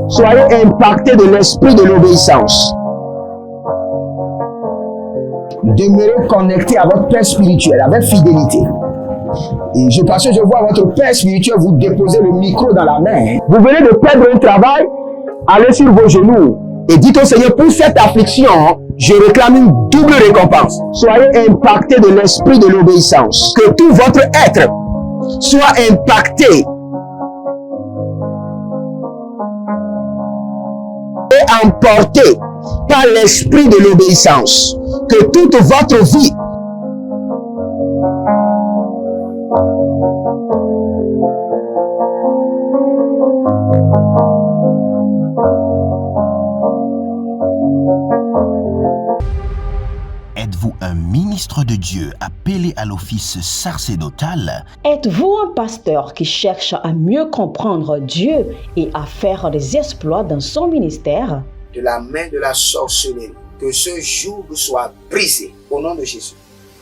Soyez impactés de l'esprit de l'obéissance. Demeurez connectés à votre Père spirituel avec fidélité. Et parce que je vois votre Père spirituel vous déposer le micro dans la main. Vous venez de perdre un travail, allez sur vos genoux et dites au Seigneur, pour cette affliction, je réclame une double récompense. Soyez impactés de l'esprit de l'obéissance. Que tout votre être soit impacté et emporté par l'esprit de l'obéissance. Que toute votre vie Êtes-vous un ministre de Dieu appelé à l'office sacerdotal? Êtes-vous un pasteur qui cherche à mieux comprendre Dieu et à faire des exploits dans son ministère? De la main de la sorcellerie, que ce joug soit brisé au nom de Jésus.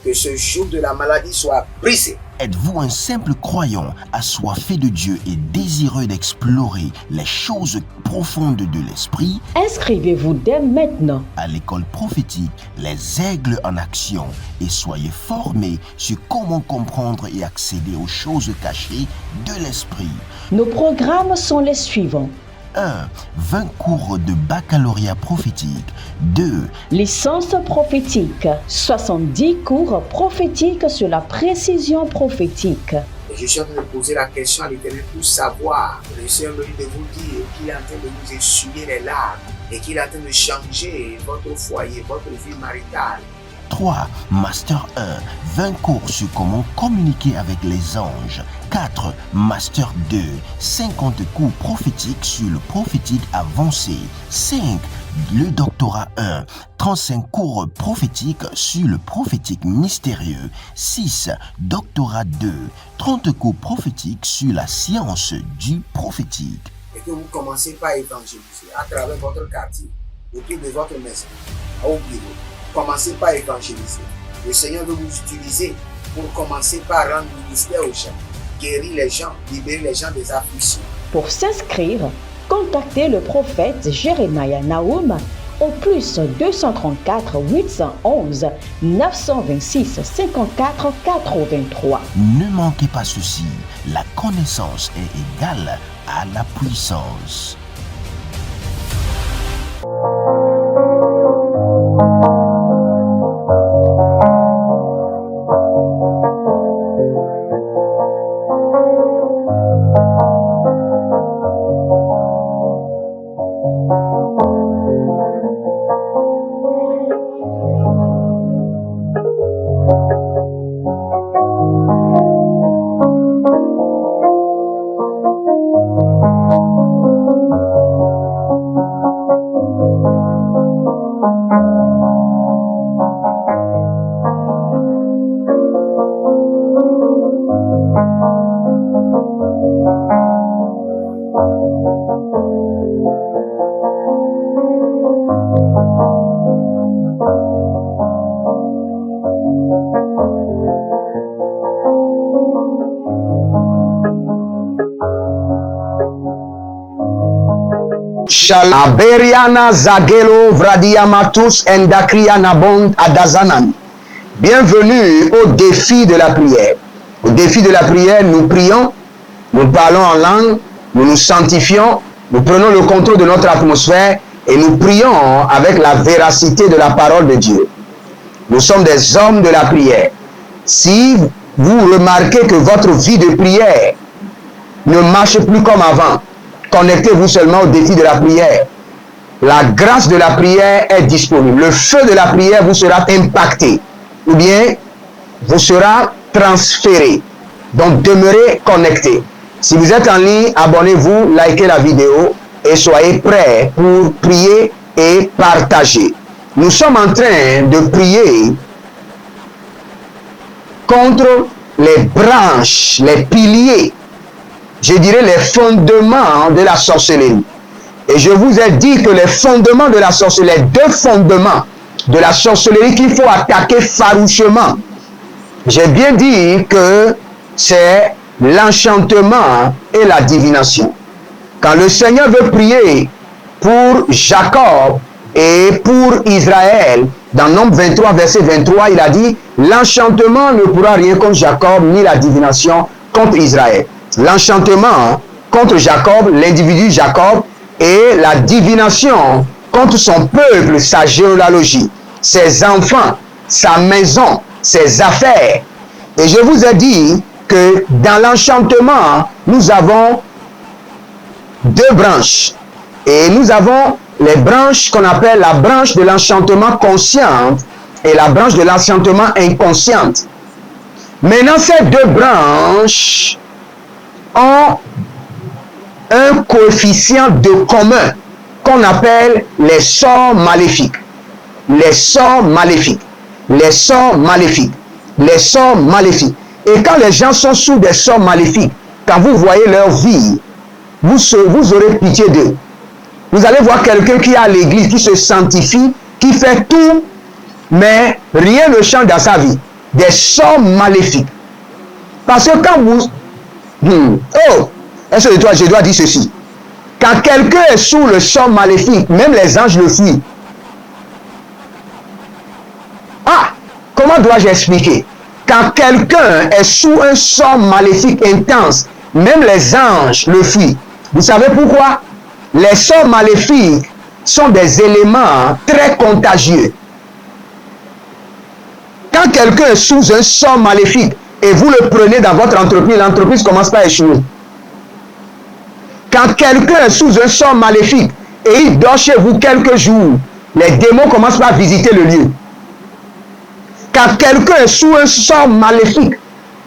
Que ce joug de la maladie soit brisé. Êtes-vous un simple croyant assoiffé de Dieu et désireux d'explorer les choses profondes de l'esprit? Inscrivez-vous dès maintenant À l'école prophétique Les Aigles en Action et soyez formés sur comment comprendre et accéder aux choses cachées de l'esprit. Nos programmes sont les suivants. 1. 20 cours de baccalauréat prophétique. 2. Licence prophétique. 70 cours prophétiques sur la précision prophétique. Et je suis en train de poser la question à l'Éternel pour savoir. Le Seigneur me dit de vous dire qu'il est en train de vous essuyer les larmes et qu'il est en train de changer votre foyer, votre vie maritale. 3. Master 1. 20 cours sur comment communiquer avec les anges. 4. Master 2. 50 cours prophétiques sur le prophétique avancé. 5. Le doctorat 1. 35 cours prophétiques sur le prophétique mystérieux. 6. Doctorat 2. 30 cours prophétiques sur la science du prophétique. Et que vous commencez par évangéliser à travers votre quartier, autour de votre maison, au bureau. Commencez par évangéliser. Le Seigneur veut vous utiliser pour commencer par rendre ministère aux gens, guérir les gens, libérer les gens des afflictions. Pour s'inscrire, contactez le prophète Jérémie Naoum au plus 234 811 926 54 83. Ne manquez pas ceci, la connaissance est égale à la puissance. Aberiana Zagelo Vradiamatus Endakriana Bond Adazanan. Bienvenue au défi de la prière. Au défi de la prière, nous prions, nous parlons en langue, nous nous sanctifions, nous prenons le contrôle de notre atmosphère et nous prions avec la véracité de la parole de Dieu. Nous sommes des hommes de la prière. Si vous remarquez que votre vie de prière ne marche plus comme avant, connectez-vous seulement au défi de la prière. La grâce de la prière est disponible. Le feu de la prière vous sera impacté. Ou bien, vous sera transféré. Donc, demeurez connectés. Si vous êtes en ligne, abonnez-vous, likez la vidéo et soyez prêts pour prier et partager. Nous sommes en train de prier contre les branches, les piliers, je dirais les fondements de la sorcellerie. Et je vous ai dit que les fondements de la sorcellerie, les deux fondements de la sorcellerie qu'il faut attaquer farouchement. J'ai bien dit que c'est l'enchantement et la divination. Quand le Seigneur veut prier pour Jacob et pour Israël, dans Nombre 23, verset 23, il a dit, l'enchantement ne pourra rien contre Jacob, ni la divination contre Israël. L'enchantement contre Jacob, l'individu Jacob, et la divination contre son peuple, sa généalogie, ses enfants, sa maison, ses affaires. Et je vous ai dit que dans l'enchantement, nous avons deux branches. Et nous avons les branches qu'on appelle la branche de l'enchantement consciente et la branche de l'enchantement inconsciente. Maintenant, ces deux branches ont un coefficient de commun qu'on appelle les sorts maléfiques. Les sorts maléfiques. Les sorts maléfiques. Les sorts maléfiques. Et quand les gens sont sous des sorts maléfiques, quand vous voyez leur vie, vous aurez pitié d'eux. Vous allez voir quelqu'un qui est à l'église, qui se sanctifie, qui fait tout, mais rien ne change dans sa vie. Des sorts maléfiques. Parce que quand vous... est-ce que je dois dire ceci? Quand quelqu'un est sous le sort maléfique, même les anges le fuient. Ah! Comment dois-je expliquer? Quand quelqu'un est sous un sort maléfique intense, même les anges le fuient. Vous savez pourquoi? Les sorts maléfiques sont des éléments très contagieux. Quand quelqu'un est sous un sort maléfique et vous le prenez dans votre entreprise, l'entreprise commence par échouer. Quand quelqu'un est sous un sort maléfique et il dort chez vous quelques jours, les démons commencent par visiter le lieu. Quand quelqu'un est sous un sort maléfique,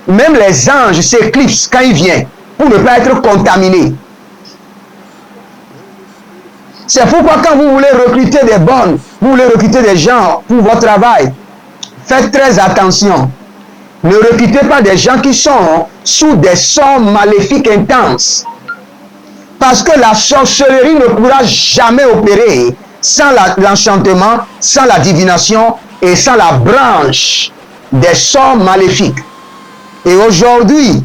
même les anges s'éclipsent quand il vient pour ne pas être contaminé. C'est pourquoi quand vous voulez recruter des bonnes, vous voulez recruter des gens pour votre travail, faites très attention. Ne recrutez pas des gens qui sont sous des sorts maléfiques intenses. Parce que la sorcellerie ne pourra jamais opérer sans l'enchantement, sans la divination et sans la branche des sorts maléfiques. Et aujourd'hui,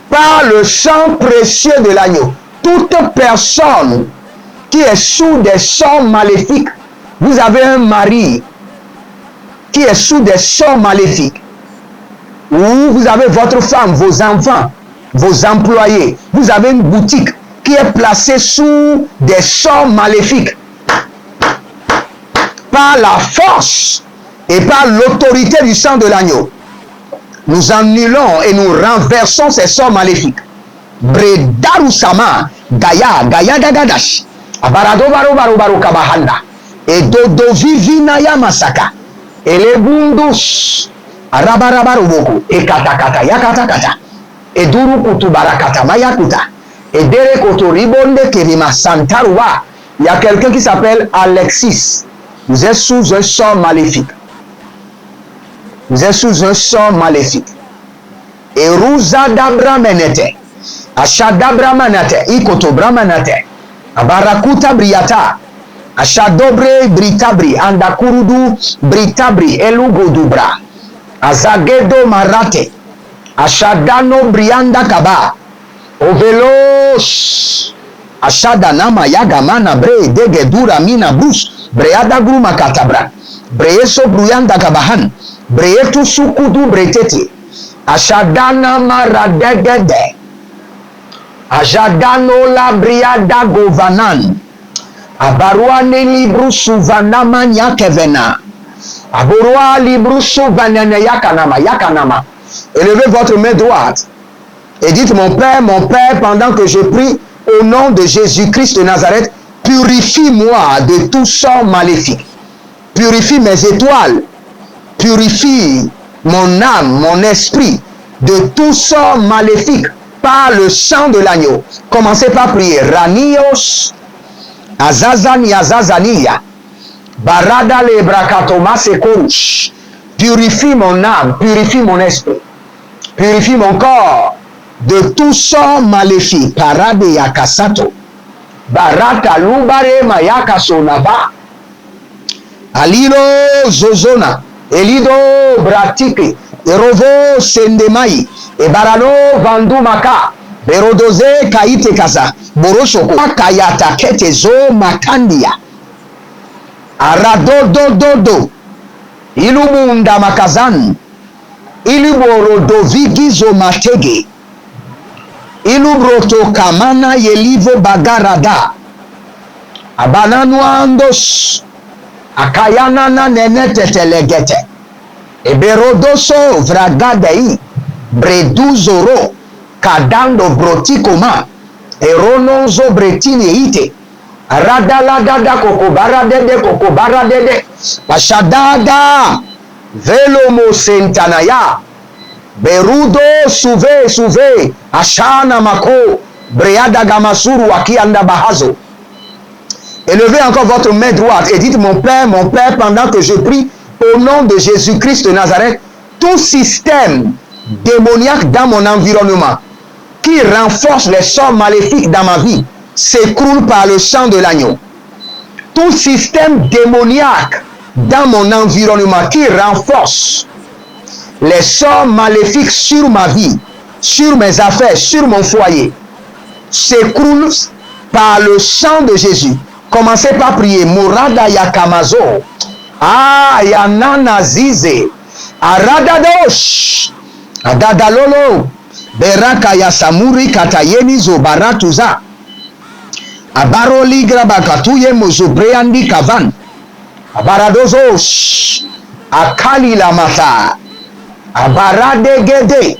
par le sang précieux de l'agneau, toute personne qui est sous des sorts maléfiques, vous avez un mari qui est sous des sorts maléfiques, ou vous avez votre femme, vos enfants, vos employés, vous avez une boutique qui est placée sous des sorts maléfiques. Par la force et par l'autorité du sang de l'agneau, nous annulons et nous renversons ces sorts maléfiques. Bredarusama, Gaya, Gaya Gagadash, Abarado Baro Baro Baro Kabahanda, et Dodo Vivinaya Masaka, et les Bundus, Arabarabaro, et Katakata Yakatakata, et Duru Kutu Barakata Mayakuta, et Dere Koto Ribonde Kerima Santarwa. Il y a quelqu'un qui s'appelle Alexis. Vous êtes sous un sort maléfique. Vous êtes sous un sort maléfique. Et Ruza Dabra Menete, Ashadabra Manate, Ikoto Bramanate, Abarakuta Briata, Ashadobre Britabri, Andakurudu Britabri, Elugodubra, Azagedo Marate, Ashadano Brianda Kaba, Ovelos, Ashadanama Yagamana Bre, Degedura Mina Bus, Breada Gruma Katabra, Breeso Bruyanda Kabahan, Breetu Sukudu Bretete, Ashadana Maradegede, Ajadano la Briada Govanan, Abaruane Libru Suvanama Nyakevena, Aborua Libru Suvanana Yakanama, Yakanama. Élevez votre main droite et dites, mon Père, pendant que je prie au nom de Jésus-Christ de Nazareth, purifie-moi de tout sort maléfique. Purifie mes étoiles. Purifie mon âme, mon esprit de tout sort maléfique par le sang de l'agneau. Commencez par prier. Ranios, Azazani, Azazania, Barada le Brakatoma Sekouch. Purifie mon âme, purifie mon esprit, purifie mon corps de tout sort maléfique. Parade Yakasato. Barata Lubare Mayaka Sonaba Alilo Zozona Elido Bratiki, Erovo Sendemai, Ebarano Vandumaka, Berodoze Kaite Kaza, Borosoko, Kayata Ketezo Makandia, Aradodododo, Ilumunda Makazan, Iluborodovigizo Matege, Ilubroto Kamana Yelivo Bagarada, Abananuandos, Akayanana Nenetetelegete, Eberodoso Vragadei, Breduzoro, Kadando Brotikoma, Erononzo Bretineite, Radaladada Kokobara Dede, Pashadada, Velomo Sentanaya, Berudo Suve, Ashana Mako, Breada Gamasuru Akianda Bahazo. Élevez encore votre main droite et dites mon Père, pendant que je prie au nom de Jésus-Christ de Nazareth, tout système démoniaque dans mon environnement qui renforce les sorts maléfiques dans ma vie s'écroule par le sang de l'agneau. Tout système démoniaque dans mon environnement qui renforce les sorts maléfiques sur ma vie, sur mes affaires, sur mon foyer, s'écroule par le sang de Jésus. Commencez par prier. Mourada Yakamazo. Yanana Zize. Aradadosh. Adadalolo. Beraka Yasamuri Katayeni Zobaratuza. Abaroli Grabakatuye Mozobreandi Kavan. Abaradozosh. Akali Lamata. Abarade Gede.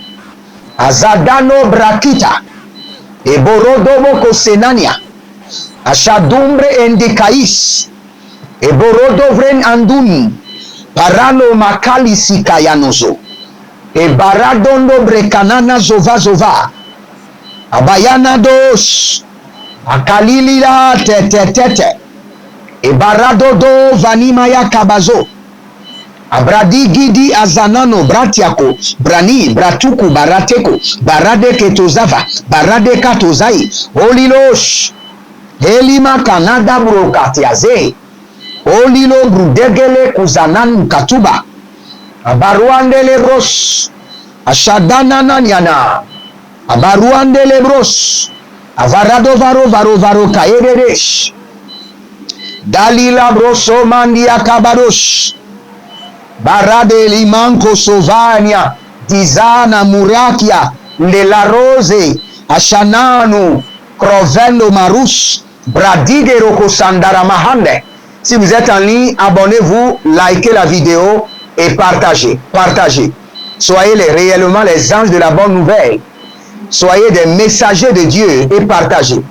Azadano Brakita. Eborodomo Kosenania. Ashadumbre endikais, Eborodovren andun, Parano makalisi kayanozo, Ebaradondo brekanana zova, Abayana dos, Akalilila tete, Ebaradodo vanimaya kabazo, Abradi gidi azanano bratiako, Brani, Bratuku, Barateko, Barade ketozava, Barade katozai, Olilosh, Elima Kanada Brokatiaze, Olilo Brudegele Kuzanan Katuba, Abaruande Lebros, Ashadana Nanyana, Abaruande Lebros, Avarado Varo Kaeresh, Dalila Broso Mandia Kabarosh, Barade Limanco Sovania, Dizana Murakia, Lela Rose, Ashananu, Crovendo Marus, Bradigero Sandara Mahande. Si vous êtes en ligne, abonnez-vous, likez la vidéo et partagez. Soyez réellement les anges de la bonne nouvelle. Soyez des messagers de Dieu et partagez.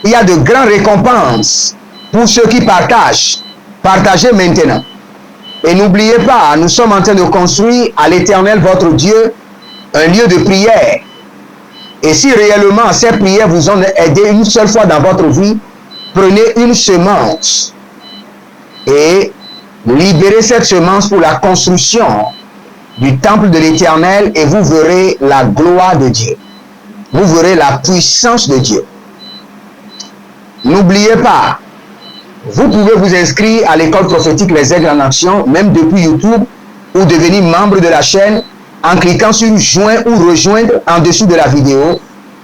Il y a de grandes récompenses pour ceux qui partagent. Partagez maintenant. Et n'oubliez pas, nous sommes en train de construire à l'Éternel votre Dieu un lieu de prière. Et si réellement ces prières vous ont aidé une seule fois dans votre vie, prenez une semence et libérez cette semence pour la construction du temple de l'Éternel et vous verrez la gloire de Dieu. Vous verrez la puissance de Dieu. N'oubliez pas, vous pouvez vous inscrire à l'école prophétique Les Aigles en Action, même depuis YouTube, ou devenir membre de la chaîne en cliquant sur joindre ou rejoindre en dessous de la vidéo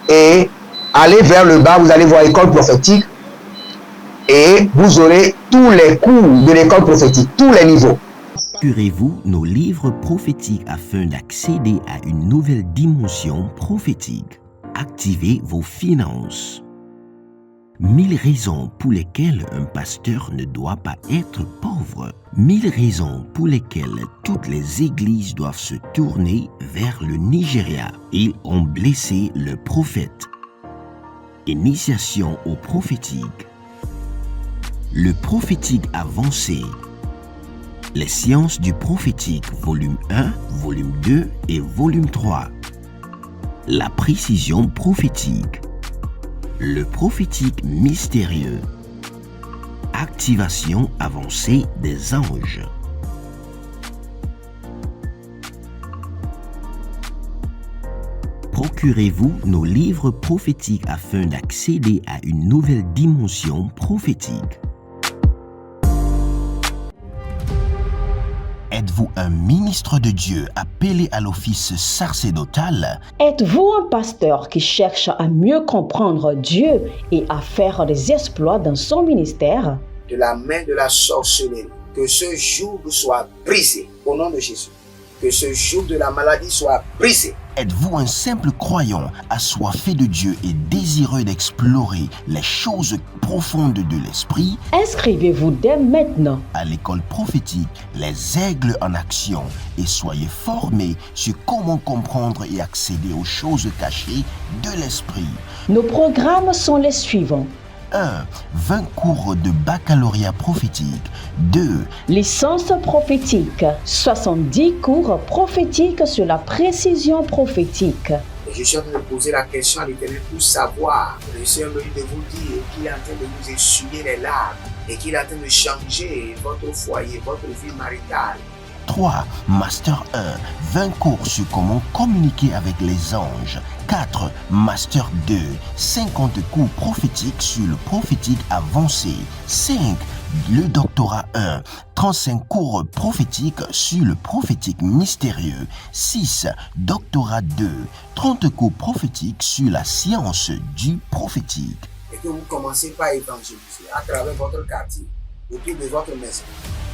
et allez vers le bas, vous allez voir école prophétique et vous aurez tous les cours de l'école prophétique, tous les niveaux. Procurez-vous nos livres prophétiques afin d'accéder à une nouvelle dimension prophétique. Activez vos finances. 1000 raisons pour lesquelles un pasteur ne doit pas être pauvre. 1000 raisons pour lesquelles toutes les églises doivent se tourner vers le Nigeria. Ils ont blessé le prophète. Initiation au prophétique. Le prophétique avancé. Les sciences du prophétique, volume 1, volume 2 et volume 3. La précision prophétique. Le prophétique mystérieux. Activation avancée des anges. Procurez-vous nos livres prophétiques afin d'accéder à une nouvelle dimension prophétique. Êtes-vous un ministre de Dieu appelé à l'office sacerdotal? Êtes-vous un pasteur qui cherche à mieux comprendre Dieu et à faire des exploits dans son ministère? De la main de la sorcellerie, que ce joug soit brisé au nom de Jésus. Que ce joug de la maladie soit brisé. Êtes-vous un simple croyant assoiffé de Dieu et désireux d'explorer les choses profondes de l'esprit? Inscrivez-vous dès maintenant À l'école prophétique Les Aigles en Action et soyez formés sur comment comprendre et accéder aux choses cachées de l'esprit. Nos programmes sont les suivants. 1. 20 cours de baccalauréat prophétique. 2. Licence prophétique, 70 cours prophétiques sur la précision prophétique. Et je suis en train de poser la question à l'Éternel pour savoir. Le Seigneur me dit de vous dire qu'il est en train de vous essuyer les larmes et qu'il est en train de changer votre foyer, votre vie maritale. 3. Master 1. 20 cours sur comment communiquer avec les anges. 4. Master 2. 50 cours prophétiques sur le prophétique avancé. 5. Le doctorat 1. 35 cours prophétiques sur le prophétique mystérieux. 6. Doctorat 2. 30 cours prophétiques sur la science du prophétique. Et que vous commencez par évangéliser à travers votre quartier, autour de votre maison,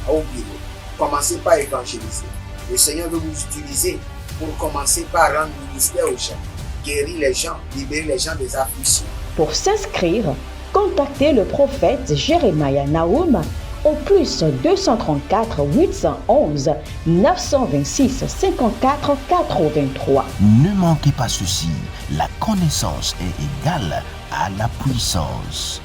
au bureau. Commencez par évangéliser. Le Seigneur veut vous utiliser pour commencer par rendre ministère aux gens, guérir les gens, libérer les gens des afflictions. Pour s'inscrire, contactez le prophète Jeremiah Nahum au plus 234 811 926 54 83. Ne manquez pas ceci, la connaissance est égale à la puissance.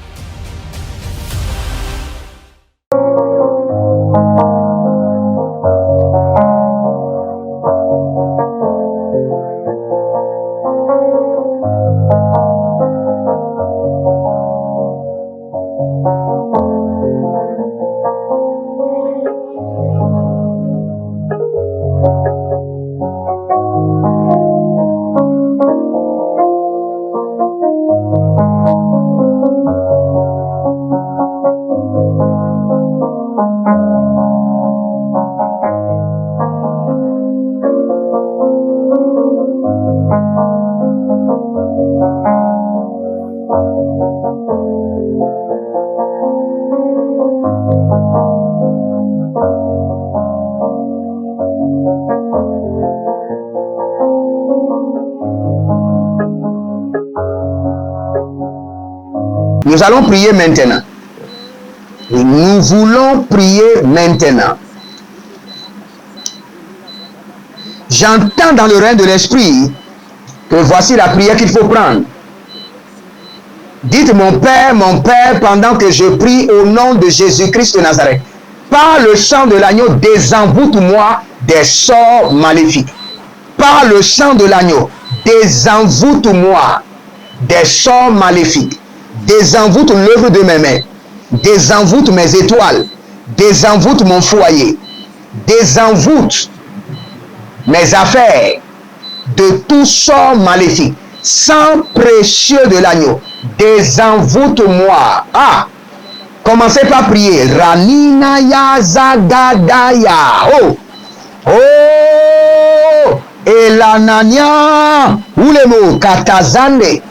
Nous allons prier maintenant. Nous voulons prier maintenant. J'entends dans le règne de l'esprit que voici la prière qu'il faut prendre. Dites mon Père, pendant que je prie au nom de Jésus-Christ de Nazareth. Par le sang de l'agneau, désenvoûte-moi des sorts maléfiques. Par le sang de l'agneau, désenvoûte-moi des sorts maléfiques. Désenvoûte l'œuvre de mes mains. Désenvoûte mes étoiles. Désenvoûte mon foyer. Désenvoûte mes affaires de tout sort maléfique. Sang précieux de l'agneau, désenvoûte-moi. Ah! Commencez par prier. Ranina ya zagadaya. Oh! Oh! Elanania. Ou les mots katazande.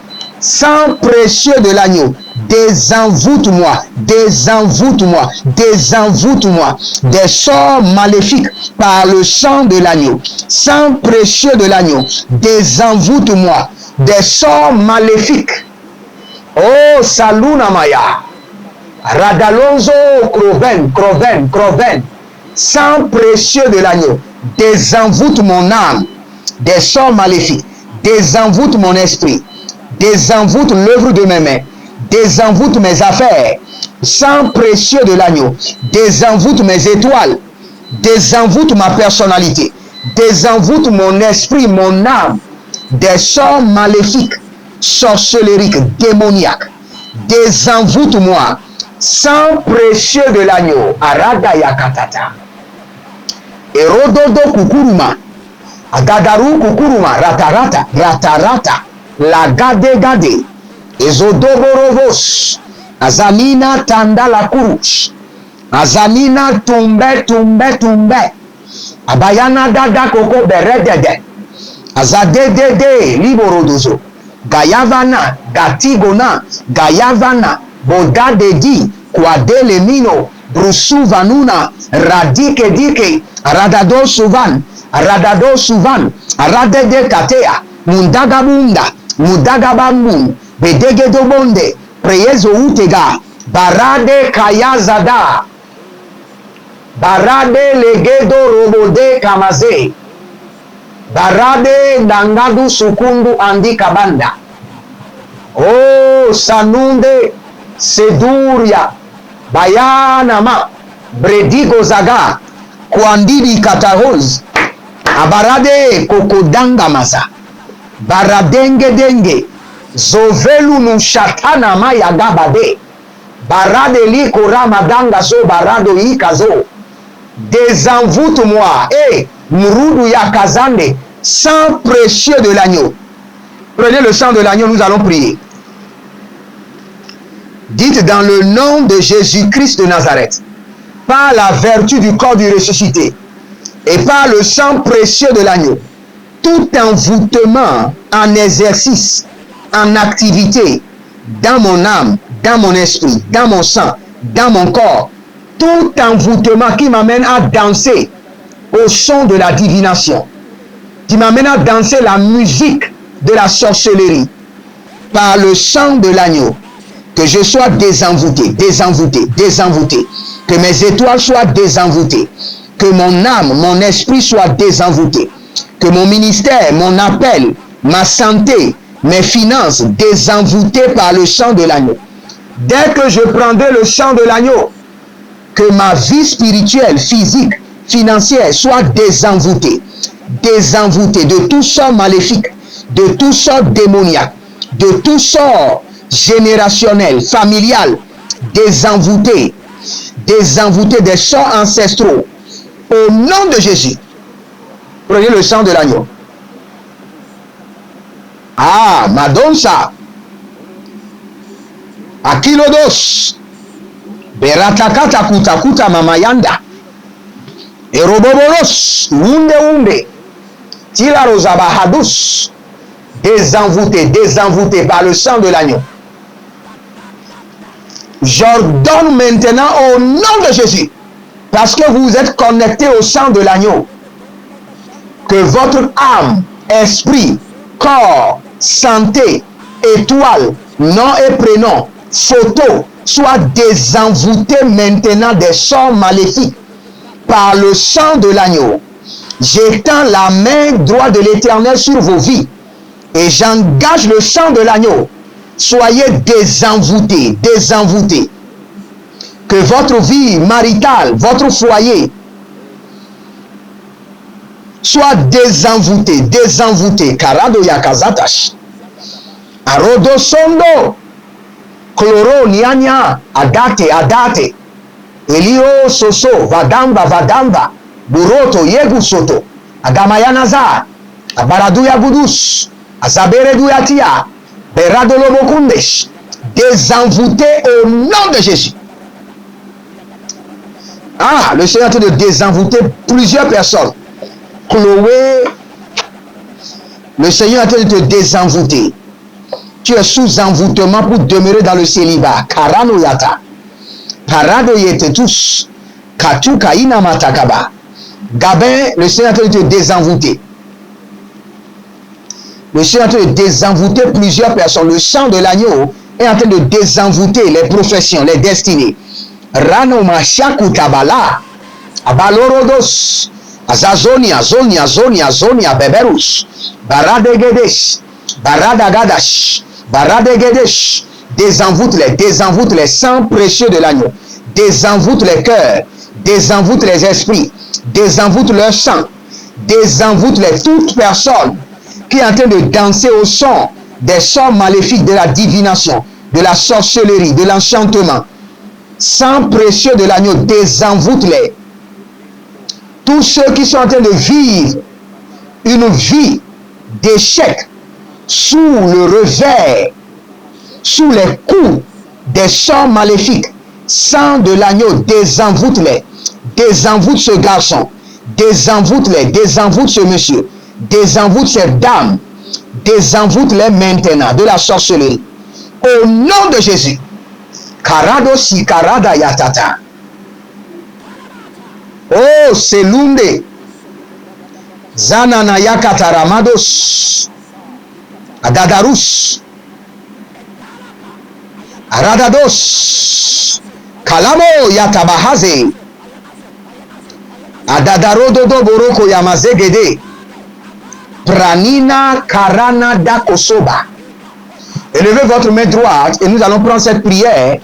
Sang précieux de l'agneau, désenvoûte-moi, désenvoûte-moi, désenvoûte-moi des sorts maléfiques par le sang de l'agneau. Sang précieux de l'agneau, désenvoûte-moi des sorts maléfiques. Oh, Saluna Maya, Radalonzo, Croven, sang précieux de l'agneau, désenvoûte mon âme des sorts maléfiques, désenvoûte mon esprit. Désenvoûte l'œuvre de mes mains, désenvoûte mes affaires, sang précieux de l'agneau, désenvoûte mes étoiles, désenvoûte ma personnalité, désenvoûte mon esprit, mon âme, des sorts maléfiques, sorcelleriques, démoniaques, désenvoûte-moi, sang précieux de l'agneau, Aradaya Katata, Erododo Kukuruma, Agadaru Kukuruma, Ratarata, la gade, ezodoborovos, azalina tanda la kurush, azalina tumbe, Abayana dada koko beredede. Azadedede liborodozo. Gayavana, gatigona, gayavana, bodadedi, kwadele mino, brusu vanuna, radike dike, radado suvan, radede katea, mundagabunda, mundagabambun, bedegedobonde, preyezo utega, barade kayazada, barade legedo robode kamaze, barade dangadu sukundu andi kabanda. Oh, sanunde seduria bayanama bredigo zaga kwandidi katahoz abarade kokodanga masa baradenge denge zovelu nushatana maya gabade barade liko ramadanga zo barado ikazo désenvoûte-moi murudu ya kazande sang précieux de l'agneau. Prenez le sang de l'agneau, nous allons prier. Dites dans le nom de Jésus-Christ de Nazareth, par la vertu du corps du ressuscité et par le sang précieux de l'agneau, tout envoûtement en exercice, en activité, dans mon âme, dans mon esprit, dans mon sang, dans mon corps, tout envoûtement qui m'amène à danser au son de la divination, qui m'amène à danser la musique de la sorcellerie, par le sang de l'agneau, que je sois désenvoûté, désenvoûté, désenvoûté, que mes étoiles soient désenvoûtées, que mon âme, mon esprit soit désenvoûté, que mon ministère, mon appel, ma santé, mes finances désenvoûtées par le sang de l'agneau. Dès que je prendrai le sang de l'agneau, que ma vie spirituelle, physique, financière soit désenvoûtée, désenvoûtée de tout sort maléfique, de tout sort démoniaque, de tout sort générationnel, familial, désenvoûté, désenvoûté des sorts ancestraux. Au nom de Jésus, prenez le sang de l'agneau. Ah, Madonsa, Akilodos, Beratakata kutakuta mamayanda, Eroboboros, Wunde, Tilarozabahadus, désenvoûté, désenvoûté par le sang de l'agneau. J'ordonne maintenant au nom de Jésus, parce que vous êtes connectés au sang de l'agneau, que votre âme, esprit, corps, santé, étoile, nom et prénom, photo, soit désenvoûté maintenant des sorts maléfiques par le sang de l'agneau. J'étends la main droite de l'Éternel sur vos vies et j'engage le sang de l'agneau. Soyez désenvoûtés, désenvoûtés. Que votre vie maritale, votre foyer soit désenvoûté, désenvoûté. Karado yakazatash. Arodo sondo. Chloro nianya. Adate, adate. Elio soso. Vadamba, vadamba. Buroto yegu soto. Agamayanaza. Abaraduya gudus. Azabereduyatia. Beradolobokundesh. Désenvoûté au nom de Jésus. Ah, le Seigneur est en train de désenvoûter plusieurs personnes. Chloé, le Seigneur est en train de te désenvoûter. Tu es sous envoûtement pour demeurer dans le célibat. Karano yata. Parado yete tous. Katu kaina matakaba. Gabin, le Seigneur est en train de te désenvoûter. Le Seigneur est en train de désenvoûter plusieurs personnes. Le sang de l'agneau est en train de désenvoûter les professions, les destinées. Rano mashaku tabala. Abalorodos. Azazonia, zonia, zonia, zonia, beberus. Baradegedesh. Baradagadash. Baradegedesh. Désenvoûte les sangs précieux de l'agneau. Désenvoûte les cœurs. Désenvoûte les esprits. Désenvoûte leur sang. Désenvoûte les toutes personnes qui est en train de danser au son des sorts maléfiques de la divination, de la sorcellerie, de l'enchantement. Sang précieux de l'agneau, désenvoûte-les. Tous ceux qui sont en train de vivre une vie d'échec sous le revers, sous les coups des sorts maléfiques, sang de l'agneau, désenvoûte-les. Désenvoûte ce garçon, Désenvoûte-les, désenvoûte ce monsieur, désenvoûte cette dame, désenvoûte-les maintenant de la sorcellerie. Au nom de Jésus. Karado si karada yatata. Oh, selunde. Zanana yakataramados. Adadarus. Aradados. Kalamo yatabahaze. Adadarododo boroko yamazegede. Pranina karana dakosoba. Élevez votre main droite et nous allons prendre cette prière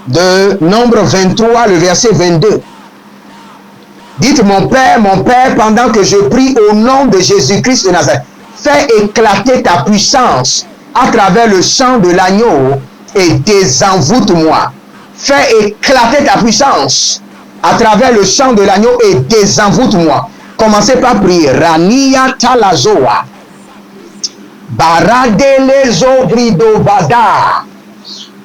de Nombre 23, le verset 22. Dites mon Père, pendant que je prie au nom de Jésus-Christ de Nazareth, fais éclater ta puissance à travers le sang de l'agneau et désenvoûte-moi. Fais éclater ta puissance à travers le sang de l'agneau et désenvoûte-moi. Commencez par prier. Rania talazoa. Baradele zobrido bada.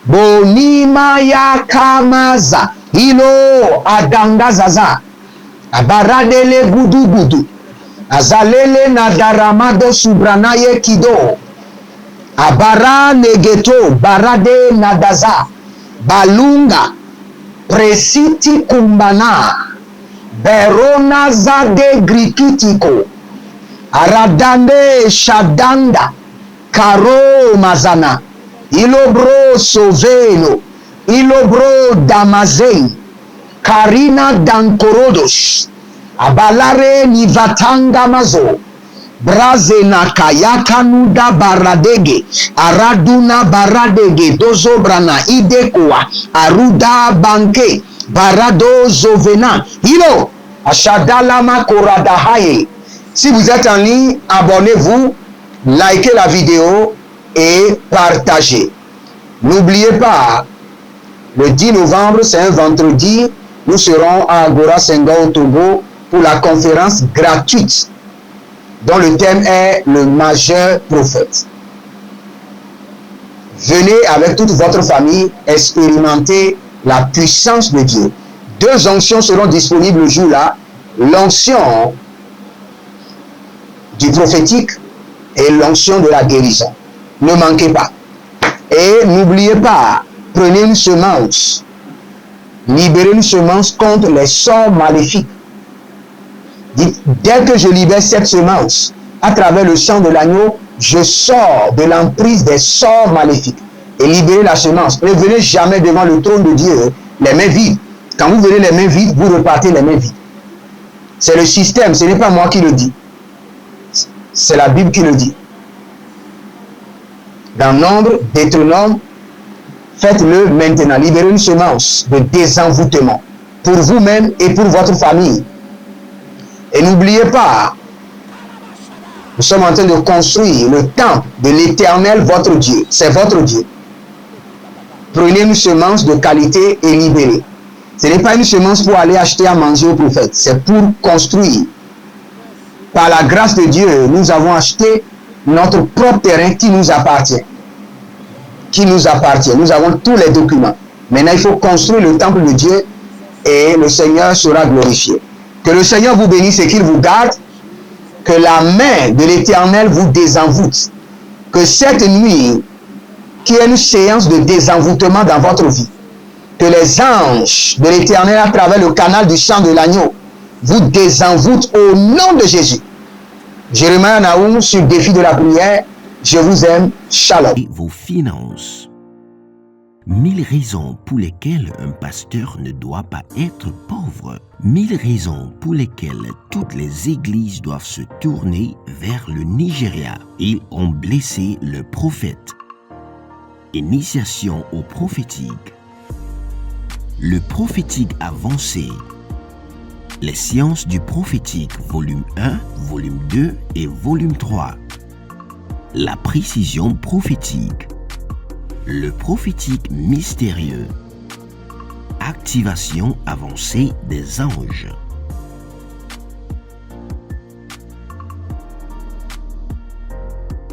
Bonimaya kamaza. Ilo adangazaza. Baradele gudu gudu. Azalele nadaramado subranaye kido. Abara negeto barade nadaza. Balunga. Presiti kumbana. Berona zade grikitiko. Aradande shadanda. Karo mazana. Ilobro soveno. Ilobro damazei. Karina dankorodos. Abalare nivatanga mazo. Braze na kayaka nuda baradege. Araduna baradege. Dozo brana idekoa. Aruda banke. Barado zovena. Hilo. Ashadalama koradahaye. Si vous êtes en ligne, abonnez-vous, likez la vidéo et partagez. N'oubliez pas, le 10 novembre, c'est un vendredi, nous serons à Agora Senghor au Togo pour la conférence gratuite dont le thème est le majeur prophète. Venez avec toute votre famille expérimenter la puissance de Dieu. 2 onctions seront disponibles le jour-là. L'onction du prophétique et l'onction de la guérison. Ne manquez pas. Et n'oubliez pas, prenez une semence. Libérez une semence contre les sorts maléfiques. Dites, dès que je libère cette semence, à travers le sang de l'agneau, je sors de l'emprise des sorts maléfiques. Et libérez la semence. Ne venez jamais devant le trône de Dieu les mains vides. Quand vous venez les mains vides, vous repartez les mains vides. C'est le système, ce n'est pas moi qui le dis. C'est la Bible qui le dit. Dans Nombre, Deutéronome, faites-le maintenant. Libérez une semence de désenvoûtement pour vous-même et pour votre famille. Et n'oubliez pas, nous sommes en train de construire le temple de l'Éternel, votre Dieu. C'est votre Dieu. Prenez une semence de qualité et libérez. Ce n'est pas une semence pour aller acheter à manger au prophète. C'est pour construire. Par la grâce de Dieu, nous avons acheté notre propre terrain qui nous appartient. Qui nous appartient. Nous avons tous les documents. Maintenant, il faut construire le temple de Dieu et le Seigneur sera glorifié. Que le Seigneur vous bénisse et qu'il vous garde. Que la main de l'Éternel vous désenvoûte. Que cette nuit, qui est une séance de désenvoûtement dans votre vie, que les anges de l'Éternel à travers le canal du sang de l'agneau vous désenvoûtent au nom de Jésus. Jérémie Naoum sur le défi de la prière. Je vous aime. Shalom. Et vos finances. 1000 raisons pour lesquelles un pasteur ne doit pas être pauvre. 1000 raisons pour lesquelles toutes les églises doivent se tourner vers le Nigeria. Ils ont blessé le prophète. Initiation au prophétique. Le prophétique avancé. Les sciences du prophétique, volume 1, volume 2 et volume 3. La précision prophétique. Le prophétique mystérieux. Activation avancée des anges.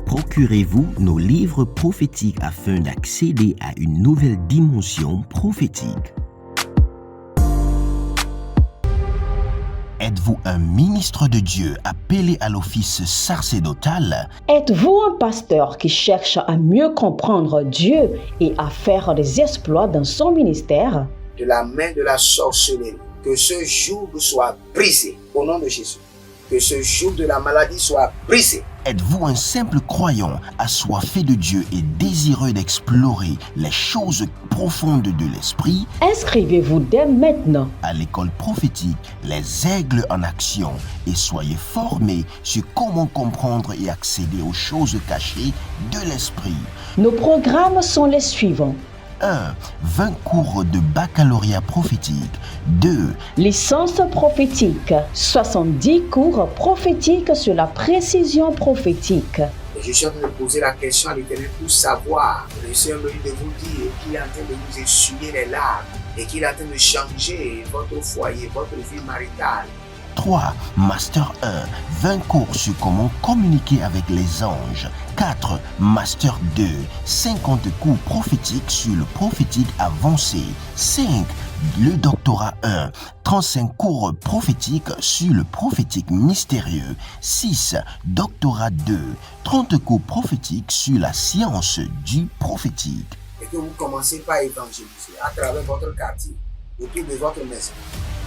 Procurez-vous nos livres prophétiques afin d'accéder à une nouvelle dimension prophétique. Êtes-vous un ministre de Dieu appelé à l'office sacerdotal? Êtes-vous un pasteur qui cherche à mieux comprendre Dieu et à faire des exploits dans son ministère? De la main de la sorcellerie, que ce joug soit brisé au nom de Jésus. Que ce joug de la maladie soit brisé. Êtes-vous un simple croyant assoiffé de Dieu et désireux d'explorer les choses profondes de l'esprit? Inscrivez-vous dès maintenant À l'école prophétique Les Aigles en Action et soyez formés sur comment comprendre et accéder aux choses cachées de l'esprit. Nos programmes sont les suivants. 1. 20 cours de baccalauréat prophétique. 2. Licence prophétique. 70 cours prophétiques sur la précision prophétique. Et je suis en train de poser la question à l'Éternel pour savoir. Le Seigneur me dit de vous dire qu'il est en train de vous essuyer les larmes et qu'il est en train de changer votre foyer, votre vie maritale. 3. Master 1. 20 cours sur comment communiquer avec les anges. 4. Master 2. 50 cours prophétiques sur le prophétique avancé. 5. Le doctorat 1. 35 cours prophétiques sur le prophétique mystérieux. 6. Doctorat 2. 30 cours prophétiques sur la science du prophétique. Et que vous commencez par évangéliser à travers votre quartier, autour de votre maison,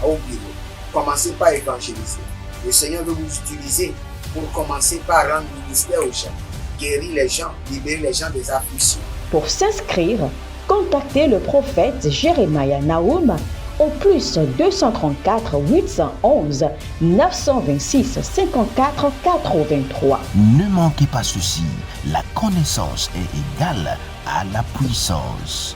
au bureau. Commencez par évangéliser. Le Seigneur veut vous utiliser pour commencer par rendre ministère aux gens, guérir les gens, libérer les gens des afflictions. Pour s'inscrire, contactez le prophète Jérémie Naoum au plus 234 811 926 54 83. Ne manquez pas ceci, la connaissance est égale à la puissance.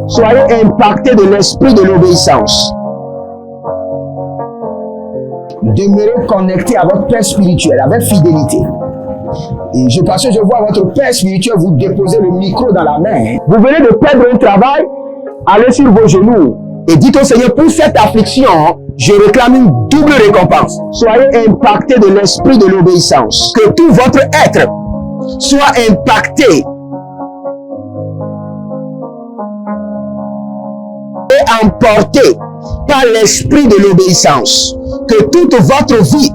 Soyez impactés de l'esprit de l'obéissance. Demeurez connectés à votre Père spirituel avec fidélité. Et parce que je vois votre Père spirituel vous déposer le micro dans la main. Vous venez de perdre un travail, allez sur vos genoux et dites au Seigneur, pour cette affliction, je réclame une double récompense. Soyez impactés de l'esprit de l'obéissance. Que tout votre être soit impacté et emporté par l'esprit de l'obéissance. Que toute votre vie